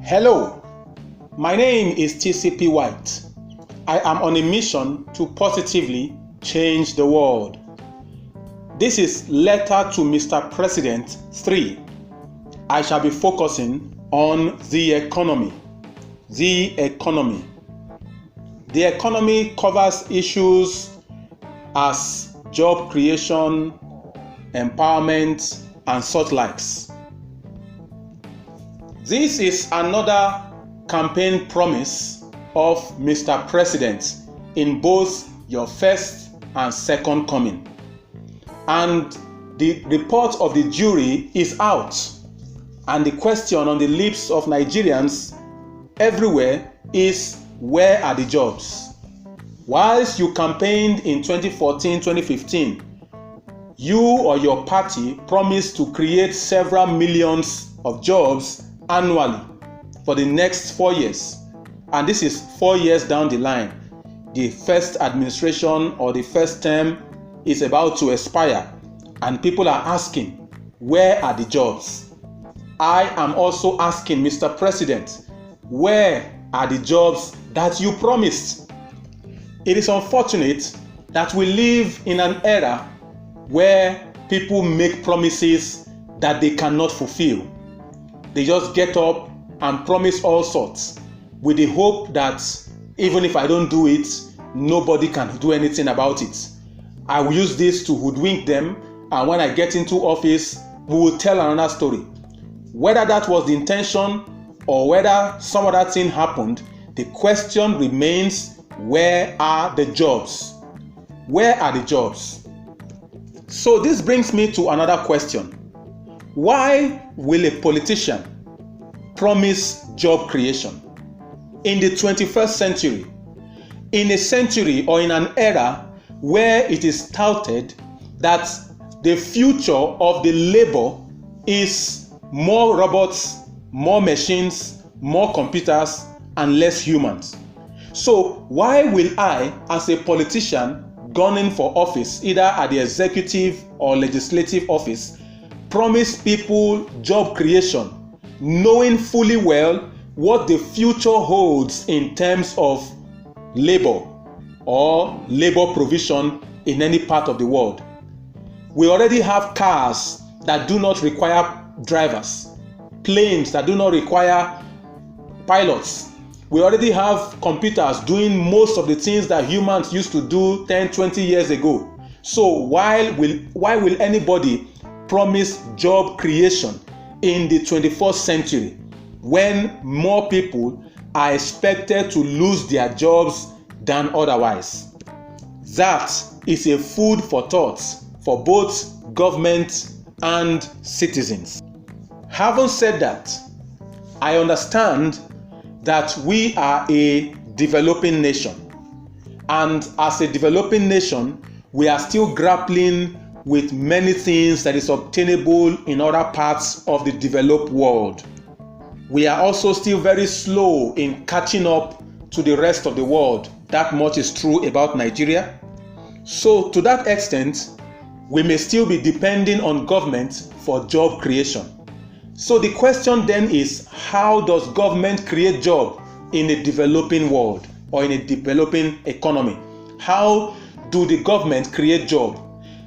Hello, my name is TCP White. I am on a mission to positively change the world. This is Letter to Mr. President 3. I shall be focusing on the economy. The economy. The economy covers issues as job creation, empowerment, and such likes. This is another campaign promise of Mr. President in both your first and second coming. And the report of the jury is out, and the question on the lips of Nigerians everywhere is, where are the jobs? Whilst you campaigned in 2014-2015, you or your party promised to create several millions of jobs annually for the next 4 years. And this is 4 years down the line. The first administration or the first term is about to expire, and people are asking, where are the jobs? I am also asking, Mr. President, where are the jobs that you promised? It is unfortunate that we live in an era where people make promises that they cannot fulfill. They just get up and promise all sorts with the hope that even if I don't do it, nobody can do anything about it. I will use this to hoodwink them, and when I get into office, we will tell another story. Whether that was the intention or whether some other thing happened, the question remains, where are the jobs? Where are the jobs? So this brings me to another question. Why will a politician promise job creation in the 21st century, in a century or in an era where it is touted that the future of the labor is more robots, more machines, more computers, and less humans? So why will I, as a politician gunning for office, either at the executive or legislative office, promise people job creation, knowing fully well what the future holds in terms of labor or labor provision in any part of the world? We already have cars that do not require drivers, planes that do not require pilots. We already have computers doing most of the things that humans used to do 10, 20 years ago. So why will anybody promise job creation in the 21st century when more people are expected to lose their jobs than otherwise? That is a food for thought for both government and citizens. Having said that, I understand that we are a developing nation, and as a developing nation, we are still grappling with many things that is obtainable in other parts of the developed world. We are also still very slow in catching up to the rest of the world. That much is true about Nigeria. So to that extent, we may still be depending on government for job creation. So the question then is, how does government create job in a developing world or in a developing economy? How do the government create job?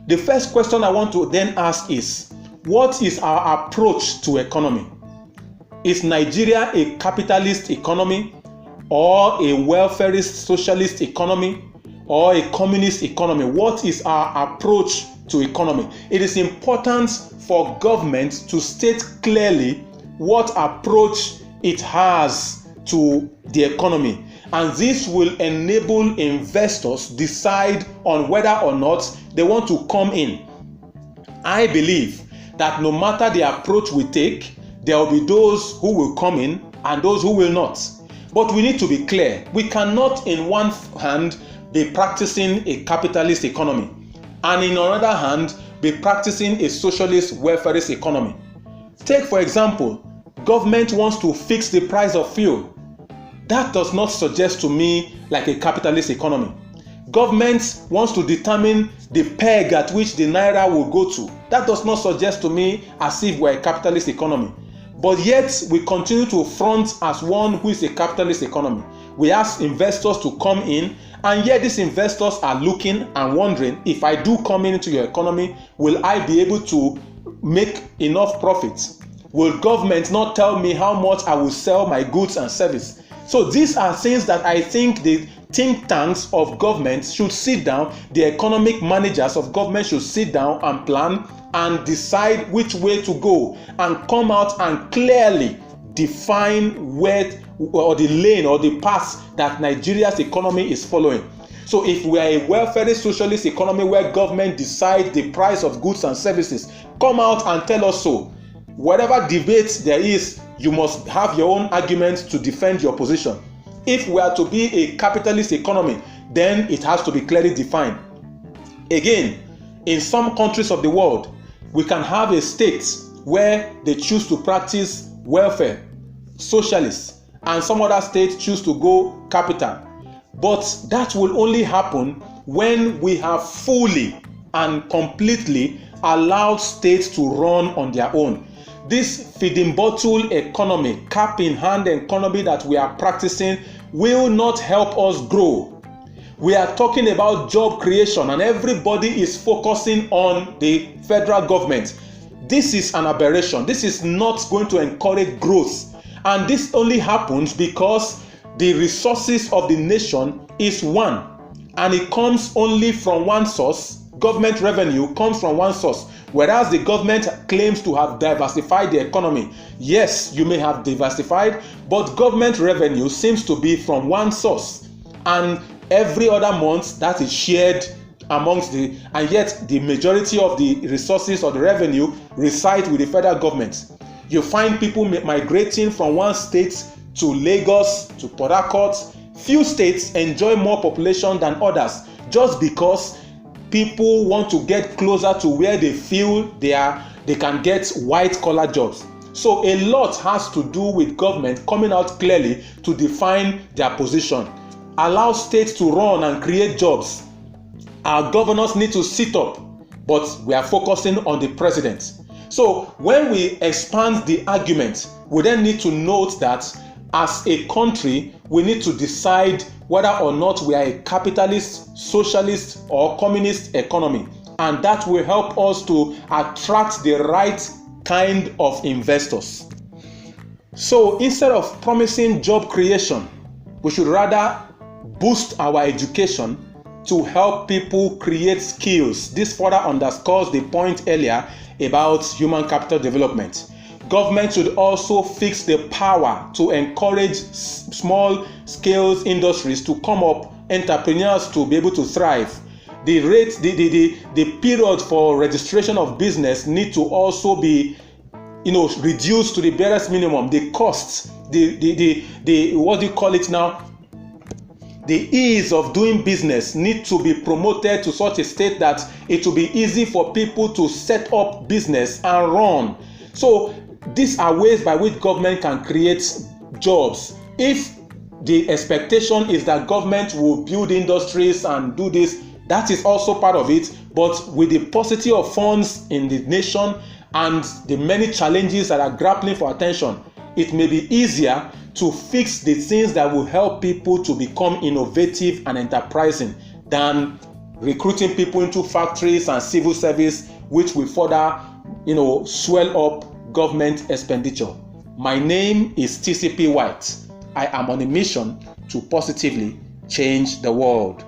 The first question I want to then ask is, what is our approach to economy? Is Nigeria a capitalist economy, or a welfarist socialist economy, or a communist economy? What is our approach to economy? It is important for government to state clearly what approach it has to the economy, and this will enable investors decide on whether or not they want to come in. I believe that no matter the approach we take, there will be those who will come in and those who will not. But we need to be clear. We cannot in one hand be practicing a capitalist economy and in another hand be practicing a socialist welfarist economy. Take for example, government wants to fix the price of fuel. That does not suggest to me like a capitalist economy. Government wants to determine the peg at which the naira will go to. That does not suggest to me as if we're a capitalist economy. But yet we continue to front as one who is a capitalist economy. We ask investors to come in, and yet these investors are looking and wondering, if I do come into your economy, will I be able to make enough profits? Will government not tell me how much I will sell my goods and service? So these are things that I think the think tanks of government should sit down, the economic managers of government should sit down and plan and decide which way to go, and come out and clearly define where or the lane or the path that Nigeria's economy is following. So if we are a welfare socialist economy where government decides the price of goods and services, come out and tell us so. Whatever debate there is, you must have your own arguments to defend your position. If we are to be a capitalist economy, then it has to be clearly defined. Again, in some countries of the world, we can have a state where they choose to practice welfare, socialists, and some other states choose to go capital. But that will only happen when we have fully and completely allowed states to run on their own. This feeding bottle economy, cap in hand economy that we are practicing will not help us grow. We are talking about job creation, and everybody is focusing on the federal government. This is an aberration. This is not going to encourage growth. And this only happens because the resources of the nation is one, and it comes only from one source. Government revenue comes from one source, whereas the government claims to have diversified the economy. Yes, you may have diversified, but government revenue seems to be from one source, and every other month that is shared amongst and yet the majority of the resources or the revenue reside with the federal government. You find people migrating from one state to Lagos, to Port Harcourt. Few states enjoy more population than others just because people want to get closer to where they feel they can get white-collar jobs. So a lot has to do with government coming out clearly to define their position. Allow states to run and create jobs. Our governors need to sit up, but we are focusing on the president. So when we expand the argument, we then need to note that as a country, we need to decide whether or not we are a capitalist, socialist, or communist economy. And that will help us to attract the right kind of investors. So instead of promising job creation, we should rather boost our education to help people create skills. This further underscores the point earlier about human capital development. Government should also fix the power to encourage small scale industries to come up, entrepreneurs to be able to thrive. The period for registration of business need to also be reduced to the barest minimum. The costs, what do you call it now? The ease of doing business need to be promoted to such a state that it will be easy for people to set up business and run. So these are ways by which government can create jobs. If the expectation is that government will build industries and do this, that is also part of it. But with the paucity of funds in the nation and the many challenges that are grappling for attention, it may be easier to fix the things that will help people to become innovative and enterprising than recruiting people into factories and civil service, which will further, swell up government expenditure. My name is TCP White. I am on a mission to positively change the world.